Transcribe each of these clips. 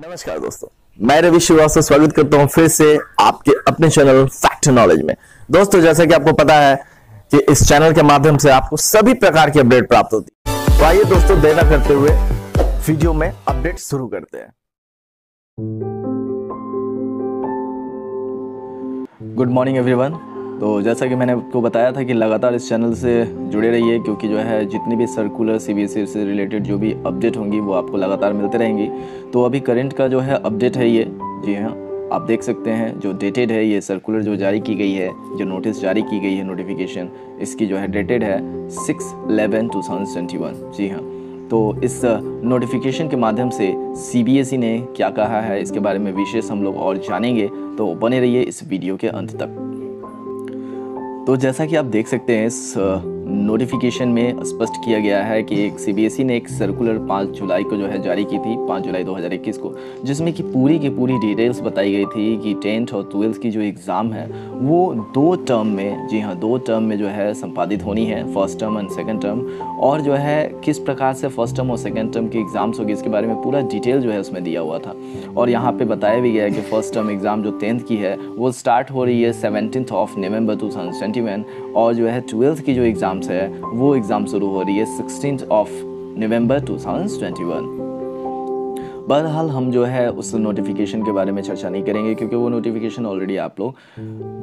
नमस्कार दोस्तों, मैं रवि श्रीवास्तव स्वागत करता हूं फिर से आपके अपने चैनल फैक्ट नॉलेज में। दोस्तों, जैसा कि आपको पता है कि इस चैनल के माध्यम से आपको सभी प्रकार की अपडेट प्राप्त होती है। तो आइए दोस्तों, देर न करते हुए वीडियो में अपडेट शुरू करते हैं। Good morning everyone. तो जैसा कि मैंने आपको बताया था कि लगातार इस चैनल से जुड़े रहिए, क्योंकि जो है जितनी भी सर्कुलर सीबीएसई से रिलेटेड जो भी अपडेट होंगी वो आपको लगातार मिलते रहेंगी। तो अभी करंट का जो है अपडेट है ये, जी हाँ, आप देख सकते हैं जो डेटेड है ये सर्कुलर जो जारी की गई है, जो नोटिस जारी की गई है नोटिफिकेशन, इसकी जो है डेटेड है 6/11/2021। जी हाँ, तो इस नोटिफिकेशन के माध्यम से सीबीएसई ने क्या कहा है इसके बारे में विशेष हम लोग और जानेंगे, तो बने रहिए इस वीडियो के अंत तक। तो जैसा कि आप देख सकते हैं इस नोटिफिकेशन में स्पष्ट किया गया है कि एक सीबीएसई ने एक सर्कुलर 5 जुलाई को जो है जारी की थी, 5 जुलाई 2021 को, जिसमें कि पूरी की पूरी डिटेल्स बताई गई थी कि 10th और 12th की जो एग्ज़ाम है वो 2 टर्म में, जी हाँ 2 टर्म में जो है संपादित होनी है, first term and second term. और जो है किस प्रकार से फर्स्ट टर्म और सेकंड टर्म की एग्ज़ाम्स होगी इसके बारे में पूरा डिटेल जो है उसमें दिया हुआ था। और यहाँ पर बताया भी गया है कि फर्स्ट टर्म एग्ज़ाम जो 10th की है वो स्टार्ट हो रही है 17 नवंबर 2021, और जो है 12th की जो एग्ज़ाम्स है वो एग्ज़ाम शुरू हो रही है 16 नवंबर 2021। बहरहाल हम जो है उस नोटिफिकेशन के बारे में चर्चा नहीं करेंगे, क्योंकि वो नोटिफिकेशन ऑलरेडी आप लोग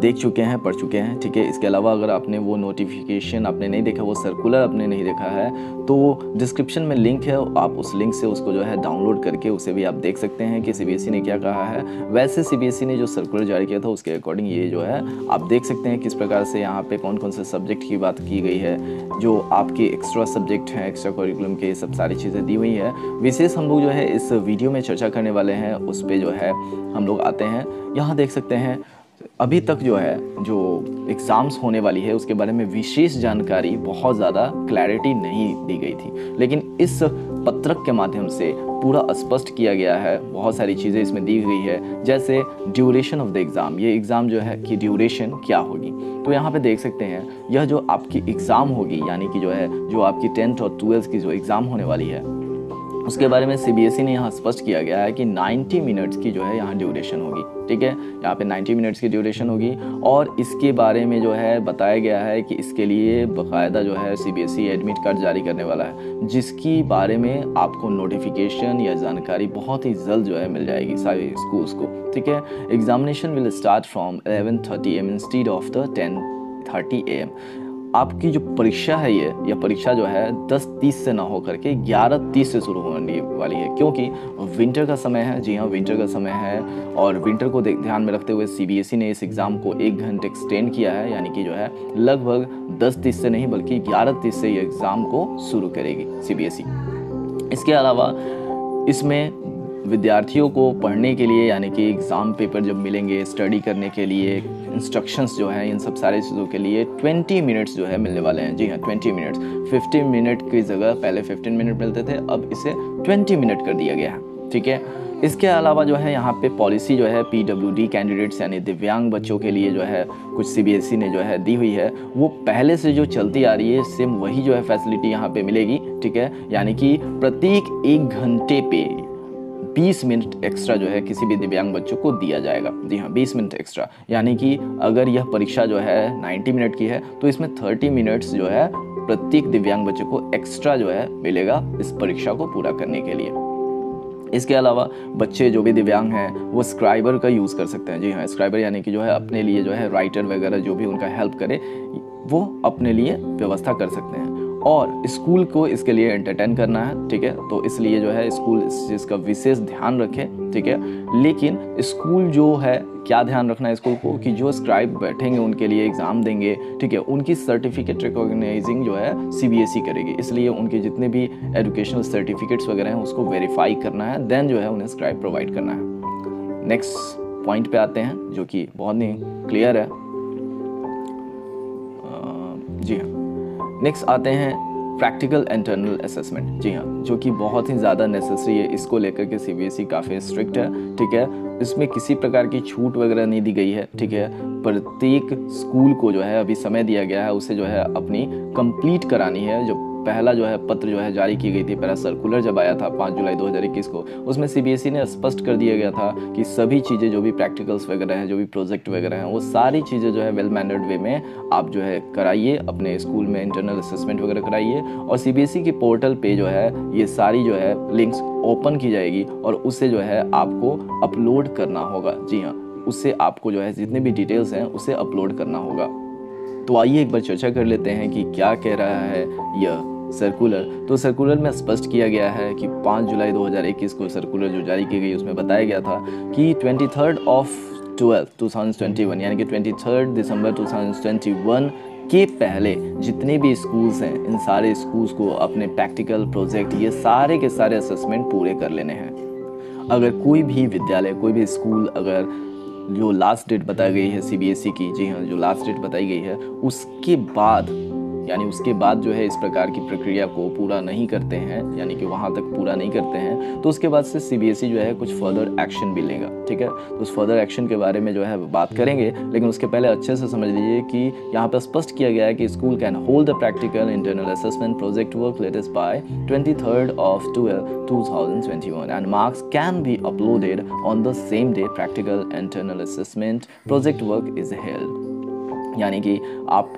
देख चुके हैं, पढ़ चुके हैं, ठीक है। इसके अलावा अगर आपने वो नोटिफिकेशन आपने नहीं देखा, वो सर्कुलर आपने नहीं देखा है, तो डिस्क्रिप्शन में लिंक है, आप उस लिंक से उसको जो है डाउनलोड करके उसे भी आप देख सकते हैं कि सीबीएसई ने क्या कहा है। वैसे सीबीएसई ने जो सर्कुलर जारी किया था उसके अकॉर्डिंग ये जो है आप देख सकते हैं किस प्रकार से यहाँ पे कौन कौन से सब्जेक्ट की बात की गई है, जो आपके एक्स्ट्रा सब्जेक्ट हैं, एक्स्ट्रा करिकुलम के, सब सारी चीज़ें दी हुई है। विशेष हम लोग जो है इस वीडियो में चर्चा करने वाले हैं उस पे जो है हम लोग आते हैं। यहाँ देख सकते हैं अभी तक जो है जो एग्ज़ाम्स होने वाली है उसके बारे में विशेष जानकारी बहुत ज़्यादा क्लैरिटी नहीं दी गई थी, लेकिन इस पत्रक के माध्यम से पूरा स्पष्ट किया गया है, बहुत सारी चीज़ें इसमें दी गई है, जैसे ड्यूरेशन ऑफ द एग्ज़ाम, ये एग्ज़ाम जो है कि ड्यूरेशन क्या होगी। तो यहाँ पे देख सकते हैं यह जो आपकी एग्ज़ाम होगी, यानी कि जो है जो आपकी 10th और 12th की जो एग्ज़ाम होने वाली है उसके बारे में सीबीएसई ने यहाँ स्पष्ट किया गया है कि 90 मिनट्स की जो है यहाँ ड्यूरेशन होगी, ठीक है। यहाँ पे 90 मिनट्स की ड्यूरेशन होगी, और इसके बारे में जो है बताया गया है कि इसके लिए बाकायदा जो है सीबीएसई एडमिट कार्ड जारी करने वाला है, जिसकी बारे में आपको नोटिफिकेशन या जानकारी बहुत ही जल्द जो है मिल जाएगी सारे स्कूल्स को, ठीक है। Examination will start from 11:30 AM instead of the 10:30 AM। आपकी जो परीक्षा है यह परीक्षा जो है 10:30 से ना हो करके 11:30 से शुरू होने वाली है, क्योंकि विंटर का समय है। जी हाँ, विंटर का समय है, और विंटर को ध्यान में रखते हुए सीबीएसई ने इस एग्ज़ाम को 1 घंटे एक्सटेंड किया है, यानी कि जो है लगभग 10:30 से नहीं बल्कि 11:30 से ये एग्ज़ाम को शुरू करेगी सीबीएसई। इसके अलावा इसमें विद्यार्थियों को पढ़ने के लिए, यानी कि एग्ज़ाम पेपर जब मिलेंगे, स्टडी करने के लिए इंस्ट्रक्शंस जो हैं, इन सब सारी चीज़ों के लिए 20 मिनट्स जो है मिलने वाले हैं। जी हाँ, 20 मिनट्स, 15 मिनट की जगह पहले 15 मिनट मिलते थे, अब इसे 20 मिनट कर दिया गया है, ठीक है। इसके अलावा जो है यहाँ पे पॉलिसी जो है पीडब्ल्यूडी कैंडिडेट्स यानी दिव्यांग बच्चों के लिए जो है कुछ सीबीएसई ने जो है दी हुई है, वो पहले से जो चलती आ रही है सेम वही जो है फैसिलिटी यहाँ पे मिलेगी, ठीक है। यानी कि प्रत्येक 1 घंटे पे 20 मिनट एक्स्ट्रा जो है किसी भी दिव्यांग बच्चों को दिया जाएगा। जी हाँ, 20 मिनट एक्स्ट्रा, यानी कि अगर यह परीक्षा जो है 90 मिनट की है तो इसमें 30 मिनट्स जो है प्रत्येक दिव्यांग बच्चों को एक्स्ट्रा जो है मिलेगा इस परीक्षा को पूरा करने के लिए। इसके अलावा बच्चे जो भी दिव्यांग हैं वो स्क्राइबर का यूज़ कर सकते हैं। जी हाँ, स्क्राइबर यानी कि जो है अपने लिए जो है राइटर वगैरह जो भी उनका हेल्प करे वो अपने लिए व्यवस्था कर सकते हैं, और स्कूल को इसके लिए एंटरटेन करना है, ठीक है। तो इसलिए जो है स्कूल इस चीज़ का विशेष ध्यान रखे, ठीक है। लेकिन स्कूल जो है क्या ध्यान रखना है स्कूल को कि जो स्क्राइब बैठेंगे उनके लिए एग्ज़ाम देंगे, ठीक है, उनकी सर्टिफिकेट रिकॉग्नाइजिंग जो है सीबीएसई करेगी, इसलिए उनके जितने भी एजुकेशनल सर्टिफिकेट्स वगैरह हैं उसको वेरीफाई करना है, देन जो है उन्हें स्क्राइब प्रोवाइड करना है। नेक्स्ट पॉइंट पे आते हैं जो कि बहुत ही क्लियर है। जी हाँ, नेक्स्ट आते हैं प्रैक्टिकल इंटरनल असेसमेंट। जी हाँ, जो कि बहुत ही ज़्यादा नेसेसरी है, इसको लेकर के सीबीएसई काफ़ी स्ट्रिक्ट है, ठीक है। इसमें किसी प्रकार की छूट वगैरह नहीं दी गई है, ठीक है। प्रत्येक स्कूल को जो है अभी समय दिया गया है उसे जो है अपनी कंप्लीट करानी है, जो पहला जो है पत्र जो है जारी की गई थी, पहला सर्कुलर जब आया था 5 जुलाई 2021 को, उसमें CBSE ने स्पष्ट कर दिया गया था कि सभी चीज़ें जो भी प्रैक्टिकल्स वगैरह हैं, जो भी प्रोजेक्ट वगैरह हैं, वो सारी चीज़ें जो है वेल मैनर्ड वे में आप जो है कराइए, अपने स्कूल में इंटरनल असेसमेंट वगैरह कराइए, और CBSE की पोर्टल पे जो है ये सारी जो है लिंक्स ओपन की जाएगी और उसे जो है आपको अपलोड करना होगा। जी हाँ, उससे आपको जो है जितने भी डिटेल्स हैं उसे अपलोड करना होगा। तो आइए एक बार चर्चा कर लेते हैं कि क्या कह रहा है यह सर्कुलर। तो सर्कुलर में स्पष्ट किया गया है कि 5 जुलाई 2021 को सर्कुलर जो जारी की गई उसमें बताया गया था कि 23 ऑफ 12 2021 यानी कि 23 दिसंबर 2021 के पहले जितने भी स्कूल्स हैं, इन सारे स्कूल्स को अपने प्रैक्टिकल प्रोजेक्ट ये सारे के सारे असेसमेंट पूरे कर लेने हैं। अगर कोई भी विद्यालय, कोई भी स्कूल अगर जो लास्ट डेट बताई गई है CBSE की, जी हाँ, जो लास्ट डेट बताई गई है उसके बाद यानी उसके बाद जो है इस प्रकार की प्रक्रिया को पूरा नहीं करते हैं, यानी कि वहाँ तक पूरा नहीं करते हैं, तो उसके बाद से CBSE जो है कुछ फर्दर एक्शन भी लेगा। ठीक है, तो उस फर्दर एक्शन के बारे में जो है बात करेंगे, लेकिन उसके पहले अच्छे से समझ लीजिए कि यहाँ पर स्पष्ट किया गया है कि school can hold the practical internal assessment project work latest by 23 of 12 2021 and marks can be uploaded on the same day practical internal assessment project work is held। यानी कि आप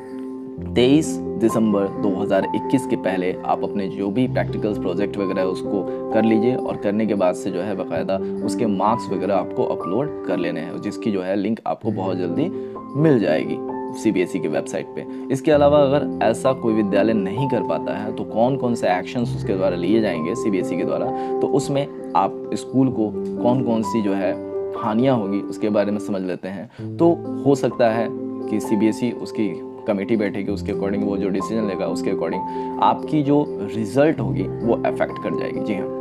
23 दिसंबर 2021 के पहले आप अपने जो भी प्रैक्टिकल्स प्रोजेक्ट वगैरह है उसको कर लीजिए, और करने के बाद से जो है बाकायदा उसके मार्क्स वगैरह आपको अपलोड कर लेने हैं, जिसकी जो है लिंक आपको बहुत जल्दी मिल जाएगी CBSE की वेबसाइट पे। इसके अलावा अगर ऐसा कोई विद्यालय नहीं कर पाता है तो कौन कौन से एक्शंस उसके द्वारा लिए जाएंगे CBSE के द्वारा, तो उसमें आप स्कूल को कौन कौन सी जो है हानियाँ होगी उसके बारे में समझ लेते हैं। तो हो सकता है कि CBSE उसकी कमेटी बैठेगी, उसके अकॉर्डिंग वो जो डिसीजन लेगा उसके अकॉर्डिंग आपकी जो रिजल्ट होगी वो अफेक्ट कर जाएगी। जी हाँ,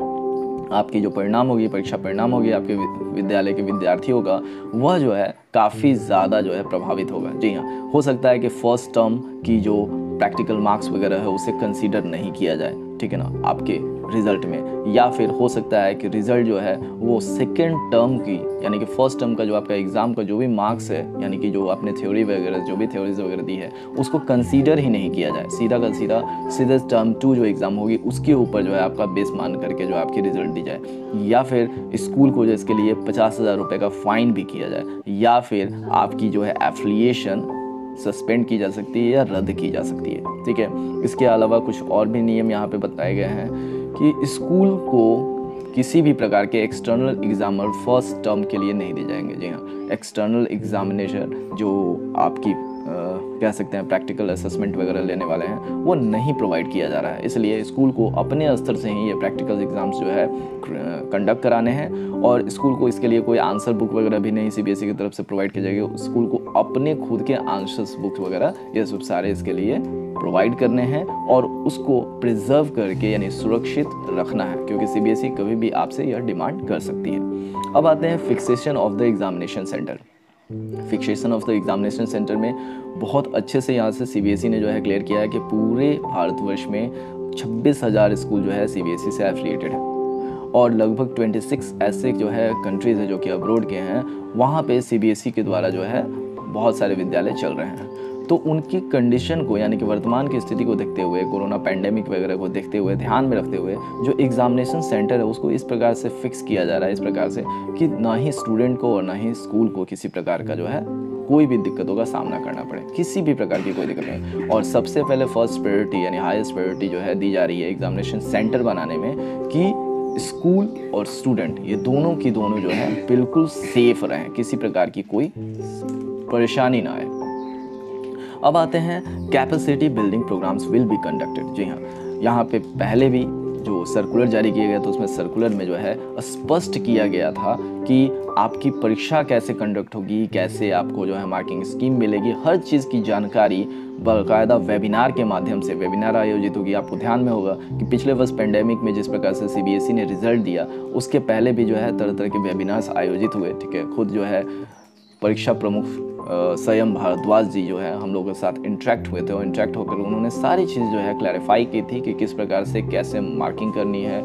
आपकी जो परिणाम होगी, परीक्षा परिणाम होगी, आपके विद्यालय के विद्यार्थियों का वह जो है काफ़ी ज़्यादा जो है प्रभावित होगा। जी हाँ, हो सकता है कि फर्स्ट टर्म की जो प्रैक्टिकल मार्क्स वगैरह है उसे कंसीडर नहीं किया जाए, ठीक है ना, आपके रिज़ल्ट में, या फिर हो सकता है कि रिज़ल्ट जो है वो सेकेंड टर्म की यानी कि फर्स्ट टर्म का जो आपका एग्ज़ाम का जो भी मार्क्स है, यानी कि जो आपने थ्योरी वगैरह जो भी थ्योरीज वगैरह दी है उसको कंसीडर ही नहीं किया जाए, सीधा का सीधा टर्म 2 जो एग्ज़ाम होगी उसके ऊपर जो है आपका बेस मान करके जो आपकी रिज़ल्ट दी जाए, या फिर स्कूल को जो इसके लिए 50,000 रुपये का फ़ाइन भी किया जाए, या फिर आपकी जो है एफिलिएशन सस्पेंड की जा सकती है या रद्द की जा सकती है। ठीक है, इसके अलावा कुछ और भी नियम यहाँ पे बताए गए हैं कि स्कूल को किसी भी प्रकार के एक्सटर्नल एग्जामर फर्स्ट टर्म के लिए नहीं दिए जाएंगे। जी हाँ, एक्सटर्नल एग्जामिनेशन जो आपकी कह सकते हैं प्रैक्टिकल असेसमेंट वगैरह लेने वाले हैं वो नहीं प्रोवाइड किया जा रहा है, इसलिए स्कूल को अपने स्तर से ही ये प्रैक्टिकल एग्ज़ाम्स जो है कंडक्ट कराने हैं, और स्कूल को इसके लिए कोई आंसर बुक वगैरह भी नहीं CBSE की तरफ से प्रोवाइड की जाएगी। स्कूल को अपने खुद के आंसर्स बुक वगैरह ये सब सारे इसके लिए प्रोवाइड करने हैं और उसको प्रिजर्व करके यानी सुरक्षित रखना है, क्योंकि CBSE कभी भी आपसे यह डिमांड कर सकती है। अब आते हैं fixation of the examination centre. Fixation of the examination centre में बहुत अच्छे से यहाँ से CBSE ने जो है क्लियर किया है कि पूरे भारतवर्ष में 26,000 स्कूल जो है CBSE से एफिलिएटेड है, और लगभग 26 ऐसे जो है कंट्रीज़ है जो कि अब्रोड के हैं, वहाँ पे CBSE के द्वारा जो है बहुत सारे विद्यालय चल रहे हैं। तो उनकी कंडीशन को यानी कि वर्तमान की स्थिति को देखते हुए, कोरोना पैंडेमिक वगैरह को देखते हुए, ध्यान में रखते हुए जो एग्जामिनेशन सेंटर है उसको इस प्रकार से फिक्स किया जा रहा है, इस प्रकार से कि ना ही स्टूडेंट को और ना ही स्कूल को किसी प्रकार का जो है कोई भी दिक्कतों का सामना करना पड़े, किसी भी प्रकार की कोई दिक्कत नहीं। और सबसे पहले फर्स्ट प्रायोरिटी यानी हाईएस्ट प्रायोरिटी जो है दी जा रही है एग्जामिनेशन सेंटर बनाने में कि स्कूल और स्टूडेंट ये दोनों की दोनों जो है बिल्कुल सेफ रहें, किसी प्रकार की कोई परेशानी ना आए। अब आते हैं capacity building programmes will be conducted. जी हाँ, यहाँ पे पहले भी जो सर्कुलर जारी किया गया तो उसमें सर्कुलर में जो है स्पष्ट किया गया था कि आपकी परीक्षा कैसे कंडक्ट होगी, कैसे आपको जो है मार्किंग स्कीम मिलेगी, हर चीज़ की जानकारी बाकायदा वेबिनार के माध्यम से वेबिनार आयोजित होगी। आपको ध्यान में होगा कि पिछले वर्ष पेंडेमिक में जिस प्रकार से CBSE ने रिजल्ट दिया उसके पहले भी जो है तरह तरह के वेबिनार्स आयोजित हुए। ठीक है, खुद जो है परीक्षा प्रमुख स्वयं भारद्वाज जी जो है हम लोगों के साथ इंटरेक्ट हुए थे, और इंटरेक्ट होकर उन्होंने सारी चीज़ जो है क्लैरिफाई की थी कि किस प्रकार से कैसे मार्किंग करनी है,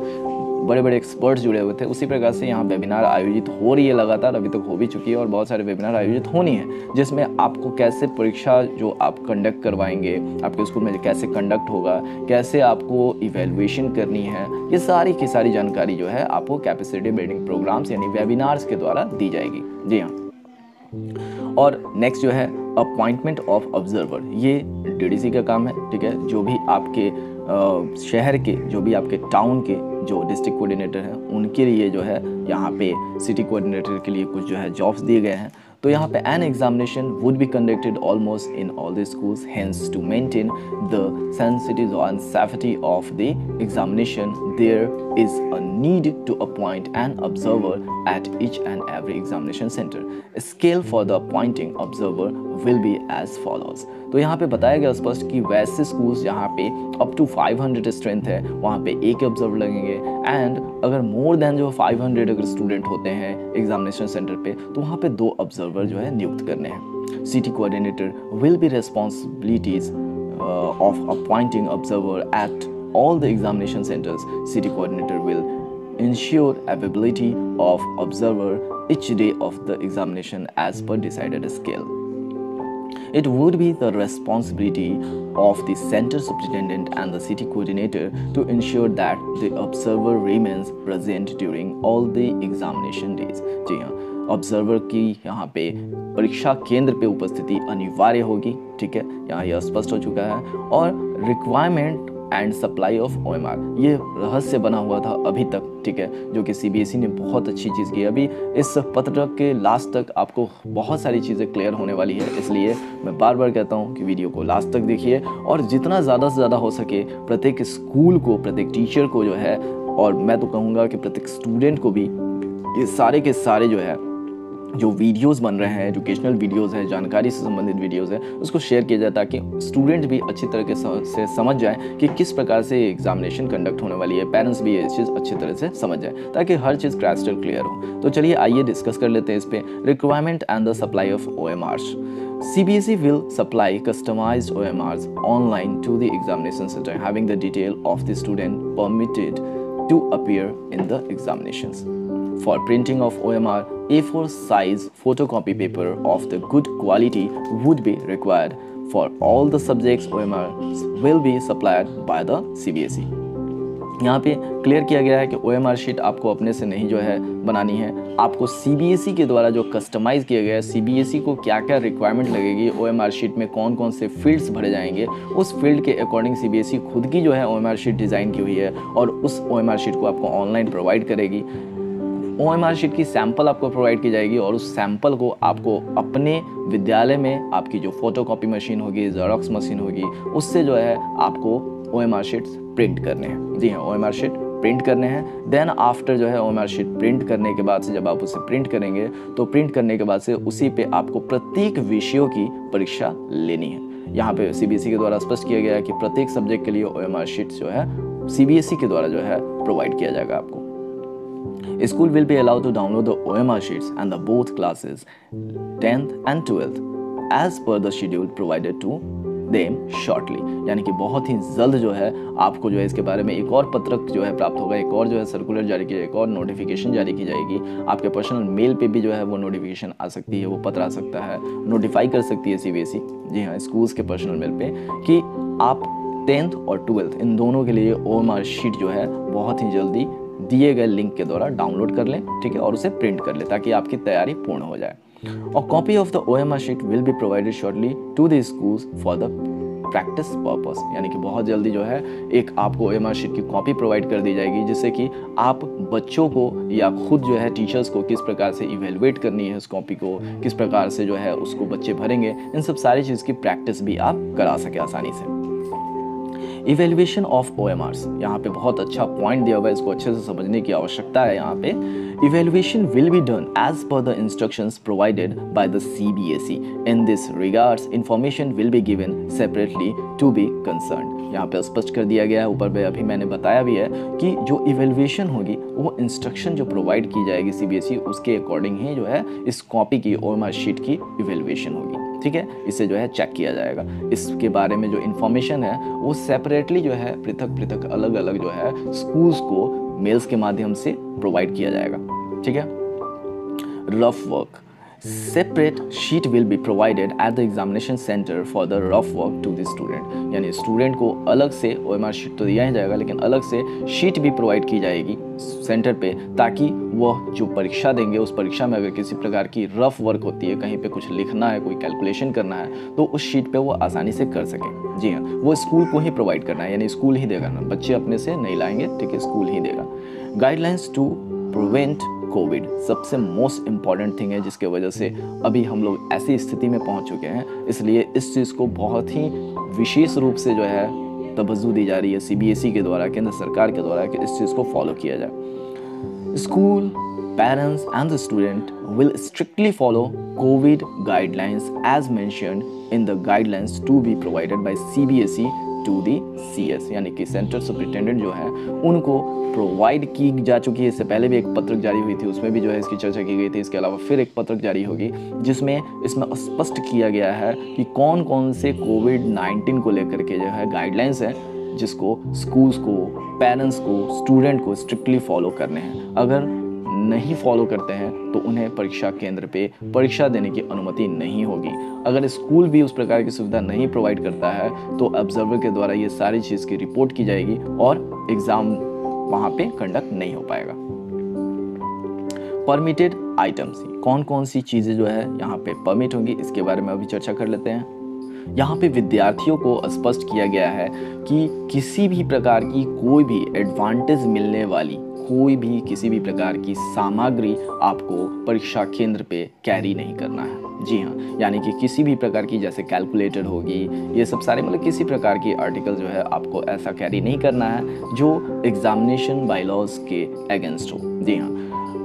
बड़े बड़े एक्सपर्ट्स जुड़े हुए थे। उसी प्रकार से यहाँ वेबिनार आयोजित हो रही है लगातार, अभी तक हो भी चुकी है और बहुत सारे वेबिनार आयोजित होनी है, जिसमें आपको कैसे परीक्षा जो आप कंडक्ट करवाएंगे, आपके स्कूल में कैसे कंडक्ट होगा, कैसे आपको इवेल्युएशन करनी है, ये सारी की सारी जानकारी जो है आपको कैपेसिटी बिल्डिंग प्रोग्राम्स यानी वेबिनार्स के द्वारा दी जाएगी। जी हाँ। और नेक्स्ट जो है अपॉइंटमेंट ऑफ ऑब्जर्वर, ये डीडीसी का काम है। ठीक है, जो भी आपके शहर के, जो भी आपके टाउन के जो डिस्ट्रिक्ट कोऑर्डिनेटर हैं, उनके लिए जो है यहाँ पे सिटी कोऑर्डिनेटर के लिए कुछ जो है जॉब्स दिए गए हैं। तो यहाँ पे an examination would be conducted almost in all the schools, hence to maintain the sensitivity and safety of the examination there is a need to appoint an observer at each and every examination center. A scale for the appointing observer will be as follows. तो यहाँ पे बताया गया स्पष्ट कि वैसे schools जहाँ पे अप टू 500 स्ट्रेंथ है, वहाँ पे एक ऑब्जर्वर लगेंगे, एंड अगर मोर देन जो 500 अगर स्टूडेंट होते हैं एग्जामिनेशन सेंटर पे, तो वहाँ पे 2 ऑब्जर्वर जो है नियुक्त करने हैं। City coordinator will be responsibilities of appointing observer at all the examination centers. City coordinator will ensure availability of observer each day of the examination as per decided scale. It would be the responsibility of the center superintendent and the city coordinator to ensure that the observer remains present during all the examination days. जी हाँ, observer की यहाँ पे परीक्षा केंद्र पे उपस्थिति अनिवार्य होगी। ठीक है, यहाँ यह स्पष्ट हो चुका है। और requirement and supply of OMR, ये रहस्य बना हुआ था अभी तक। ठीक है, जो कि CBSE ने बहुत अच्छी चीज़ की। अभी इस पत्र के लास्ट तक आपको बहुत सारी चीज़ें क्लियर होने वाली है, इसलिए मैं बार बार कहता हूँ कि वीडियो को लास्ट तक देखिए और जितना ज़्यादा से ज़्यादा हो सके प्रत्येक स्कूल को, प्रत्येक टीचर को जो है, और मैं तो कहूँगा कि प्रत्येक स्टूडेंट को भी ये सारे के सारे जो है जो वीडियोस बन रहे हैं, एजुकेशनल वीडियोस हैं, जानकारी से संबंधित वीडियोस हैं, उसको शेयर किया जाए ताकि स्टूडेंट भी अच्छी तरह से समझ जाएं कि किस प्रकार से एग्जामिनेशन कंडक्ट होने वाली है। पेरेंट्स भी ये चीज़ अच्छी तरह से समझ जाएं ताकि हर चीज़ क्रिस्टल क्लियर हो। तो चलिए आइए डिस्कस कर लेते हैं इस पे। Requirement and the supply of OMRs. CBSE will supply customized OMRs online to the examination center having the detail of the student permitted to appear in the examinations. For printing of OMR, A4 size photocopy paper of the good quality would be required. For all the subjects, OMRs will be supplied by the CBSE. यहाँ पे clear किया गया है कि OMR sheet आपको अपने से नहीं जो है बनानी है, आपको CBSE के द्वारा जो कस्टमाइज़ किया गया है, CBSE को क्या क्या रिक्वायरमेंट लगेगी, OMR शीट में कौन कौन से फील्ड्स भरे जाएंगे, उस फील्ड के अकॉर्डिंग CBSE खुद की जो है OMR शीट डिज़ाइन की हुई है और उस OMR शीट को आपको ऑनलाइन प्रोवाइड करेगी। OMR शीट की सैंपल आपको प्रोवाइड की जाएगी और उस सैंपल को आपको अपने विद्यालय में आपकी जो फोटोकॉपी मशीन होगी, जेरोक्स मशीन होगी, उससे जो है आपको OMR शीट्स प्रिंट करने हैं। जी हाँ, OMR शीट प्रिंट करने हैं। देन आफ्टर जो है OMR शीट प्रिंट करने के बाद से जब आप उसे प्रिंट करेंगे तो प्रिंट करने के बाद से उसी पे आपको प्रत्येक विषयों की परीक्षा लेनी है। यहाँ पे CBSE के द्वारा स्पष्ट किया गया है कि प्रत्येक सब्जेक्ट के लिए OMR शीट्स जो है CBSE के द्वारा जो है प्रोवाइड किया जाएगा आपको। School will be allowed to download the OMR sheets and the both classes 10th and 12th as per the schedule provided to them shortly. यानी कि बहुत ही जल्द जो है आपको जो है इसके बारे में एक और पत्रक जो है प्राप्त होगा, एक और जो है सर्कुलर जारी की जाएगी, एक और नोटिफिकेशन जारी की जाएगी। आपके पर्सनल मेल पे भी जो है वो नोटिफिकेशन आ सकती है, वो पत्र आ सकता है, नोटिफाई कर सकती है CBSE, जी हाँ, स्कूल्स के पर्सनल मेल पे कि आप 10th और 12th इन दोनों के लिए OMR शीट जो है बहुत ही जल्दी दिए गए लिंक के द्वारा डाउनलोड कर लें। ठीक है, और उसे प्रिंट कर लें ताकि आपकी तैयारी पूर्ण हो जाए। और copy of the OMR sheet will be provided shortly to the schools for the practice purpose, यानी कि बहुत जल्दी जो है एक आपको OMR शीट की कॉपी प्रोवाइड कर दी जाएगी, जिससे कि आप बच्चों को या खुद जो है टीचर्स को किस प्रकार से इवेलुएट करनी है उस कॉपी को, किस प्रकार से जो है उसको बच्चे भरेंगे, इन सब सारी चीज़ की प्रैक्टिस भी आप करा सके आसानी से। इवेल्युएशन ऑफ OMRs, यहाँ पे बहुत अच्छा पॉइंट दिया हुआ है, इसको अच्छे से समझने की आवश्यकता है। यहाँ पे evaluation will be done as per the instructions provided by the CBSE। In this regards information will be given separately to be concerned. यहाँ पे स्पष्ट कर दिया गया है, ऊपर पे अभी मैंने बताया भी है कि जो इवेल्युएशन होगी वो इंस्ट्रक्शन जो प्रोवाइड की जाएगी CBSE उसके अकॉर्डिंग ही जो है इस कॉपी की OMR शीट की इवेल्युएशन होगी। ठीक है, इसे जो है चेक किया जाएगा। इसके बारे में जो इन्फॉर्मेशन है वो सेपरेटली जो है पृथक पृथक अलग अलग जो है स्कूल्स को मेल्स के माध्यम से प्रोवाइड किया जाएगा। ठीक है। Rough work, separate sheet will be provided at the examination centre for the rough work to the student, यानी स्टूडेंट को अलग से OMR शीट तो दिया ही जाएगा, लेकिन अलग से शीट भी प्रोवाइड की जाएगी सेंटर पे, ताकि वह जो परीक्षा देंगे उस परीक्षा में अगर किसी प्रकार की रफ वर्क होती है, कहीं पे कुछ लिखना है, कोई कैलकुलेशन करना है, तो उस शीट पे वो आसानी से कर सकें। जी हाँ, वो स्कूल को ही प्रोवाइड करना है, यानी स्कूल ही देगा ना, बच्चे अपने से नहीं लाएंगे। ठीक है, स्कूल ही देगा। गाइडलाइंस टू प्रिवेंट कोविड सबसे मोस्ट इम्पॉर्टेंट थिंग है, जिसके वजह से अभी हम लोग ऐसी स्थिति में पहुंच चुके हैं, इसलिए इस चीज़ को बहुत ही विशेष रूप से जो है तवज्जो दी जा रही है CBSE के द्वारा, केंद्र सरकार के द्वारा, कि इस चीज़ को फॉलो किया जाए। School, parents and the student will strictly follow COVID guidelines as mentioned in the guidelines to be provided by CBSE to the CS, यानी कि सेंटर सुपरिटेंडेंट जो है उनको प्रोवाइड की जा चुकी है। इससे पहले भी एक पत्रक जारी हुई थी, उसमें भी जो है इसकी चर्चा की गई थी। इसके अलावा फिर एक पत्रक जारी होगी जिसमें इसमें स्पष्ट किया गया है कि कौन कौन से COVID-19 को लेकर के जो है गाइडलाइंस हैं, जिसको स्कूल्स को, पेरेंट्स को, स्टूडेंट को स्ट्रिक्टली फॉलो करने हैं। अगर नहीं फॉलो करते हैं तो उन्हें परीक्षा केंद्र पे परीक्षा देने की अनुमति नहीं होगी। अगर स्कूल भी उस प्रकार की सुविधा नहीं प्रोवाइड करता है तो ऑब्जर्वर के द्वारा ये सारी चीज़ की रिपोर्ट की जाएगी और एग्ज़ाम वहाँ पे कंडक्ट नहीं हो पाएगा। परमिटेड आइटम्स, कौन कौन सी चीज़ें जो है यहाँ पे परमिट होंगी, इसके बारे में अभी चर्चा कर लेते हैं। यहाँ पे विद्यार्थियों को स्पष्ट किया गया है कि किसी भी प्रकार की कोई भी एडवांटेज मिलने वाली कोई भी किसी भी प्रकार की सामग्री आपको परीक्षा केंद्र पे कैरी नहीं करना है। जी हाँ, यानी कि किसी भी प्रकार की, जैसे कैलकुलेटर होगी, ये सब सारे मतलब किसी प्रकार की आर्टिकल जो है आपको ऐसा कैरी नहीं करना है जो एग्जामिनेशन बायलॉज के अगेंस्ट हो। जी हाँ,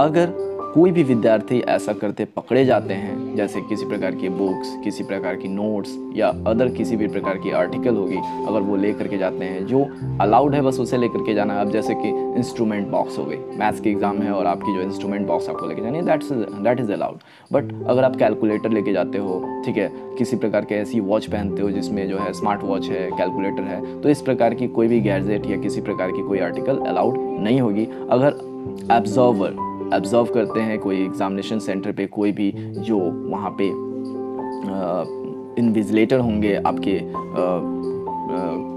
अगर कोई भी विद्यार्थी ऐसा करते पकड़े जाते हैं, जैसे किसी प्रकार की बुक्स, किसी प्रकार की नोट्स या अदर किसी भी प्रकार की आर्टिकल होगी, अगर वो ले करके जाते हैं, जो अलाउड है बस उसे लेकर के जाना है। अब जैसे कि इंस्ट्रूमेंट बॉक्स हो गई, मैथ्स की एग्जाम है और आपकी जो इंस्ट्रूमेंट बॉक्स आपको लेके जानी है, दैट इज़ अलाउड। बट अगर आप कैलकुलेटर लेके जाते हो, ठीक है, किसी प्रकार के ऐसी वॉच पहनते हो जिसमें जो है स्मार्ट वॉच है, कैलकुलेटर है, तो इस प्रकार की कोई भी गैजेट या किसी प्रकार की कोई आर्टिकल अलाउड नहीं होगी। अगर ऑब्जर्व करते हैं कोई एग्जामिनेशन सेंटर पे, कोई भी जो वहाँ पे इन्विजिलेटर होंगे आपके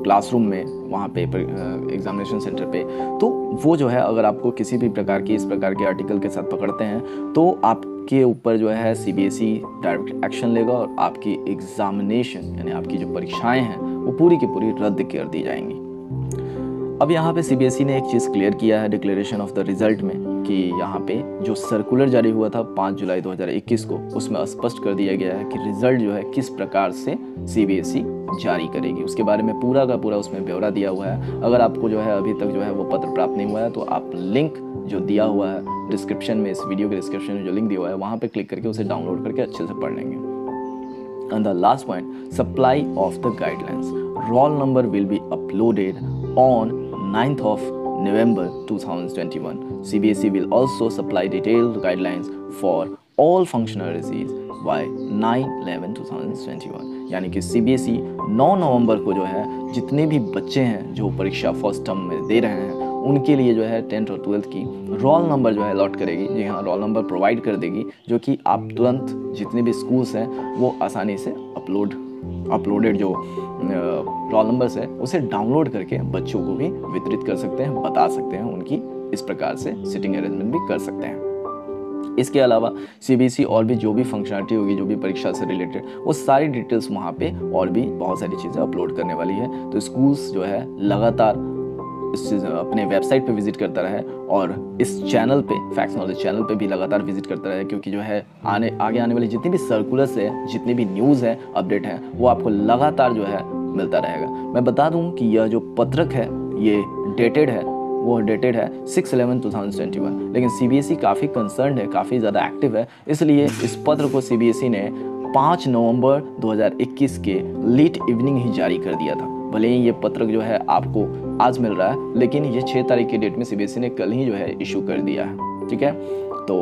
क्लासरूम में, वहाँ पे एग्जामिनेशन सेंटर पे, तो वो जो है अगर आपको किसी भी प्रकार की इस प्रकार के आर्टिकल के साथ पकड़ते हैं तो आपके ऊपर जो है CBSE डायरेक्ट एक्शन लेगा और आपकी एग्जामिनेशन यानी आपकी जो परीक्षाएं हैं वो पूरी की पूरी रद्द कर दी जाएंगी। अब यहाँ पे CBSE ने एक चीज़ क्लियर किया है डिक्लेरेशन ऑफ द रिजल्ट में, कि यहाँ पे जो सर्कुलर जारी हुआ था 5 जुलाई 2021 को, उसमें स्पष्ट कर दिया गया है कि रिजल्ट जो है किस प्रकार से CBSE जारी करेगी। उसके बारे में पूरा का पूरा उसमें ब्यौरा दिया हुआ है। अगर आपको जो है अभी तक जो है वो पत्र प्राप्त नहीं हुआ है तो आप लिंक जो दिया हुआ है डिस्क्रिप्शन में, इस वीडियो के डिस्क्रिप्शन में जो लिंक दिया हुआ है वहाँ पर क्लिक करके उसे डाउनलोड करके अच्छे से पढ़ लेंगे। And the last point, supply of the guidelines. Roll number will be uploaded on 9th of November 2021. CBSE will also supply detailed guidelines for all functionaries by 9/11/2021. यानी कि CBSE 9 नवंबर को जो है जितने भी बच्चे हैं जो परीक्षा फर्स्ट टर्म में दे रहे हैं उनके लिए जो है 10th और 12th की रोल नंबर जो है अलॉट करेगी। जी हाँ, रोल नंबर प्रोवाइड कर देगी, जो कि आप तुरंत जितने भी स्कूल्स हैं वो आसानी से अपलोडेड जो रोल नंबर्स है उसे डाउनलोड करके बच्चों को भी वितरित कर सकते हैं, बता सकते हैं, उनकी इस प्रकार से सिटिंग अरेंजमेंट भी कर सकते हैं। इसके अलावा CBSE और भी जो भी फंक्शनलिटी होगी, जो भी परीक्षा से रिलेटेड, वो सारी डिटेल्स वहाँ पे और भी बहुत सारी चीज़ें अपलोड करने वाली है। तो स्कूल्स जो है लगातार इस अपने वेबसाइट पे विजिट करता रहे और इस चैनल पे, फैक्ट्स नॉलेज चैनल पे भी लगातार विजिट करता रहे, क्योंकि जो है आगे आने वाली जितनी भी सर्कुलर्स है, जितनी भी न्यूज़ है, अपडेट है, वो आपको लगातार जो है मिलता रहेगा। मैं बता दूं कि यह जो पत्रक है ये डेटेड है, वो डेटेड है 6/11/2021, लेकिन CBSE काफ़ी कंसर्न है, काफ़ी ज़्यादा एक्टिव है, इसलिए इस पत्र को CBSE ने 5 नवंबर 2021 के लेट इवनिंग ही जारी कर दिया था। भले ही ये पत्रक जो है आपको आज मिल रहा है, लेकिन ये 6 तारीख के डेट में CBSE ने कल ही जो है इशू कर दिया है। ठीक है, तो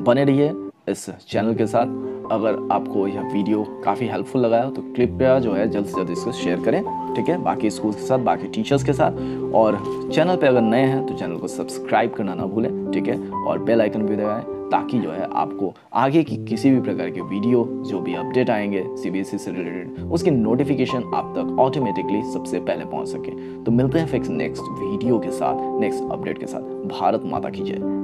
बने रहिए इस चैनल के साथ अगर आपको यह वीडियो काफ़ी हेल्पफुल लगा है तो कृपया जो है जल्द से जल्द इसको शेयर करें, ठीक है, बाकी स्कूल के साथ, बाकी टीचर्स के साथ। और चैनल पे अगर नए हैं तो चैनल को सब्सक्राइब करना ना भूलें, ठीक है, और बेल आइकन भी दबाएं ताकि जो है आपको आगे की किसी भी प्रकार के वीडियो जो भी अपडेट आएंगे सीबीएसई से रिलेटेड उसकी नोटिफिकेशन आप तक ऑटोमेटिकली सबसे पहले पहुंच सके। तो मिलते हैं फिक्स नेक्स्ट वीडियो के साथ, नेक्स्ट अपडेट के साथ। भारत माता की जय।